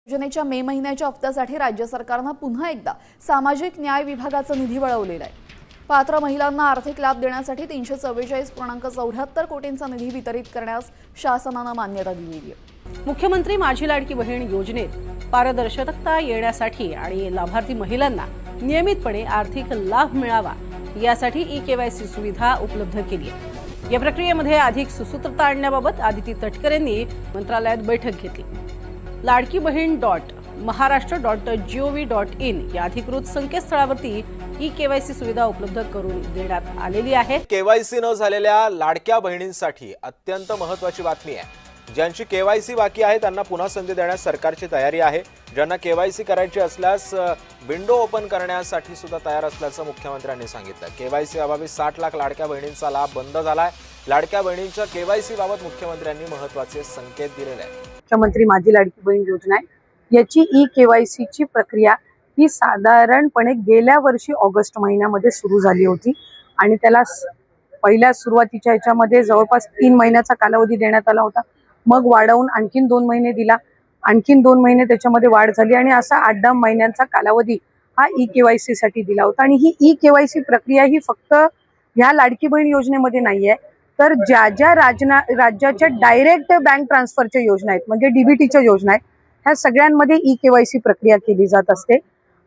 योजनेच्या मे महिन्याच्या हप्त्यासाठी राज्य सरकारने पुन्हा एकदा सामाजिक न्याय विभागाचा निधी वळवलेला आहे। पात्र महिलांना आर्थिक लाभ देण्यासाठी 344.74 कोटींचा निधी वितरित करण्यास शासनाने मान्यता दिली आहे। मुख्यमंत्री माझी लाडकी बहीण योजनेत पारदर्शकता येण्यासाठी आणि लाभार्थी महिलांना नियमितपणे आर्थिक लाभ मिळावा यासाठी ई-केवायसी सुविधा उपलब्ध केली आहे। या प्रक्रियेमध्ये अधिक सुसूत्रता आणण्याबाबत आदिती तटकर यांनी मंत्रालयात बैठक घेतली। ladkibaheen.maharashtra.gov.in या अधिकृत संकेतस्थळावरती ई-केवायसी सुविधा उपलब्ध करून देण्यात आलेली आहे। केवायसी न झालेल्या लाडक्या बहिणींसाठी अत्यंत महत्त्वाची बातमी आहे। ज्यांची केवायसी बाकी आहे त्यांना पुन्हा संधी देण्यास सरकारची तयारी आहे। ज्यांना केवायसी करायची असल्यास विंडो ओपन करण्यासाठी सुद्धा तयार असल्याचं मुख्यमंत्र्यांनी सांगितलं। केवायसी अभावी 60 लाख लाडक्या बहिणींचा लाभ बंद झालाय। लाडक्या बहिणींच्या केवायसी बाबत मुख्यमंत्र्यांनी महत्त्वाचे संकेत दिलेले आहेत। मुख्यमंत्री माझी लाडकी बहीण योजना आहे याची ई-केवायसी ची प्रक्रिया ही साधारणपणे गेल्या वर्षी ऑगस्ट महिन्यामध्ये सुरू झाली होती आणि त्याला पहिल्या सुरुवातीच्या याच्यामध्ये जवळपास 3 महिन्याचा कालावधी देण्यात आला होता। मग वाढवून आणखीन 2 महिने दिला, आणखीन 2 महिने त्याच्यामध्ये वाढ झाली आणि असा 8-10 महिन्यांचा कालावधी हा ई-केवायसी साठी दिला होता। आणि ही ई-केवायसी प्रक्रिया ही फक्त ह्या लाडकी बहीण योजनेमध्ये नाहीये, तर ज्या ज्या राज्याच्या डायरेक्ट बँक ट्रान्सफरच्या योजना आहेत म्हणजे डीबीटीच्या योजना आहेत ह्या सगळ्यांमध्ये ई-केवायसी प्रक्रिया केली जात असते।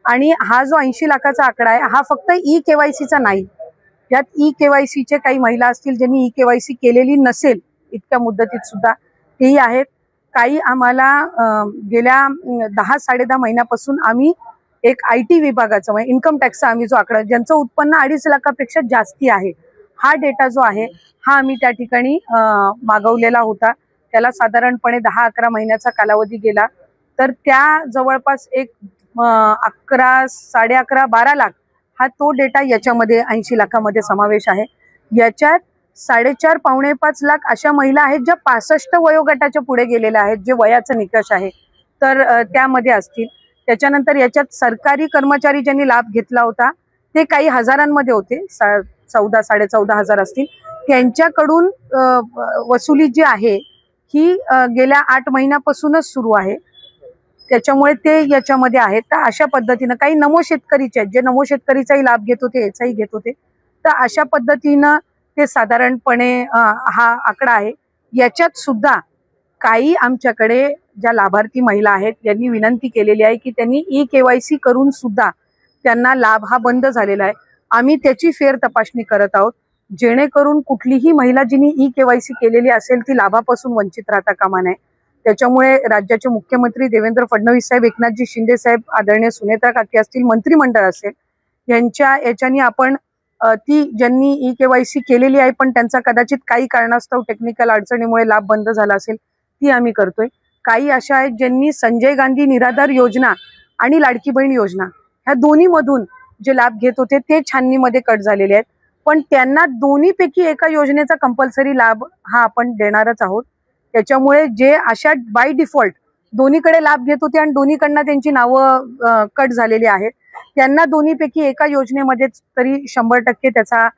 आणि हा जो 80 लाखाचा आकडा आहे हा फक्त ई-केवायसीचा नाही, यात ई-केवायसीचे काही महिला असतील ज्यांनी ई-केवायसी केलेली नसेल इतक्या मुदतीत सुद्धा तेही आहेत। काही आम्हाला गेल्या 10-10.5 महिन्यापासून आम्ही एक IT विभागाचा म्हणजे इन्कम टॅक्सचा आम्ही जो आकडा ज्यांचं उत्पन्न 2.5 लाखापेक्षा जास्ती आहे हा डेटा जो आहे हा आम्ही त्या ठिकाणी मागवलेला होता। त्याला साधारणपणे 10-11 महिन्याचा कालावधी गेला, तर त्या जवळपास एक 11, 11.5, 12 लाख हा तो डेटा याच्यामध्ये 80 लाखामध्ये समावेश आहे। याच्यात 4.5 पावणे 5 लाख अशा महिला आहेत ज्या 65 वयोगटाच्या पुढे गेलेल्या आहेत, जे वयाचा निकष आहे तर त्यामध्ये असतील। त्याच्यानंतर याच्यात सरकारी कर्मचारी ज्यांनी लाभ घेतला होता ते काही हजारांमध्ये होते, 14-14.5 हजार असतील। त्यांच्याकडून वसुली जी आहे ही गेल्या 8 महिन्यापासूनच सुरू आहे, त्याच्यामुळे ते याच्यामध्ये आहेत। तर अशा पद्धतीनं काही नमो शेतकरीचे आहेत जे नमो शेतकरीचाही लाभ घेत होते याचाही घेत होते, तर अशा पद्धतीनं ते साधारणपणे हा आकडा आहे। याच्यात सुद्धा काही आमच्याकडे ज्या लाभार्थी महिला आहेत त्यांनी विनंती केलेली आहे की त्यांनी ई-केवायसी करून सुद्धा त्यांना लाभ हा बंद झालेला आहे। आम्ही त्याची फेर तपासणी करत आहोत जेणेकरून कुठलीही महिला जिने ई-केवायसी केलेली असेल ती लाभापासून वंचित राहता कामा नये। त्याच्यामुळे राज्याचे मुख्यमंत्री देवेंद्र फडणवीस साहेब, एकनाथजी शिंदे साहेब, आदरणीय सुनेत्रा काकी असतील, मंत्रिमंडळ असेल, याच्यानी आपण ती ज्यांनी ई-केवायसी केलेली आहे पण त्यांचा कदाचित काही कारणास्तव टेक्निकल अडचणीमुळे लाभ बंद झाला असेल ती आम्ही करतोय। काही अशा आहेत ज्यांनी संजय गांधी निराधार योजना आणि लाडकी बहीण योजना ह्या दोन्ही मधून जे लाभ घेत होते ते छाननीमध्ये कट झालेले आहेत, पण त्यांना दोन्हीपैकी एका योजनेचा कंपल्सरी लाभ हा आपण देणारच आहोत। त्याच्यामुळे जे अशा बाय डिफॉल्ट दोन्हीकडे लाभ घेत होते आणि दोन्हीकडनं त्यांची नावं कट झालेली आहेत त्यांना दोन्हीपैकी एका योजनेमध्येच तरी 100% त्याचा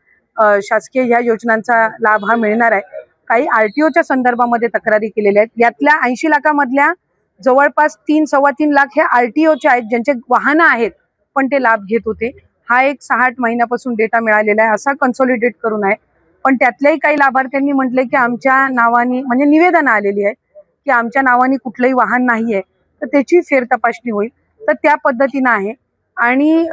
शासकीय ह्या योजनांचा लाभ हा मिळणार आहे। काही RTOच्या संदर्भामध्ये तक्रारी केलेल्या आहेत, यातल्या 80 लाखामधल्या जवळपास 3-3.25 लाख हे RTOचे आहेत ज्यांचे वाहनं आहेत पण ते लाभ घेत होते। हा एक 6-8 महिन्यापासून डेटा मिळालेला आहे, असा कन्सोलिडेट करून आहे। पण त्यातल्याही काही लाभार्थ्यांनी म्हटले की आमच्या नावाने म्हणजे निवेदन आलेली आहे की आमच्या नावाने कुठलंही वाहन नाहीये, तर त्याची फेर तपासणी होईल। तर त्या पद्धतीनं आहे। आणि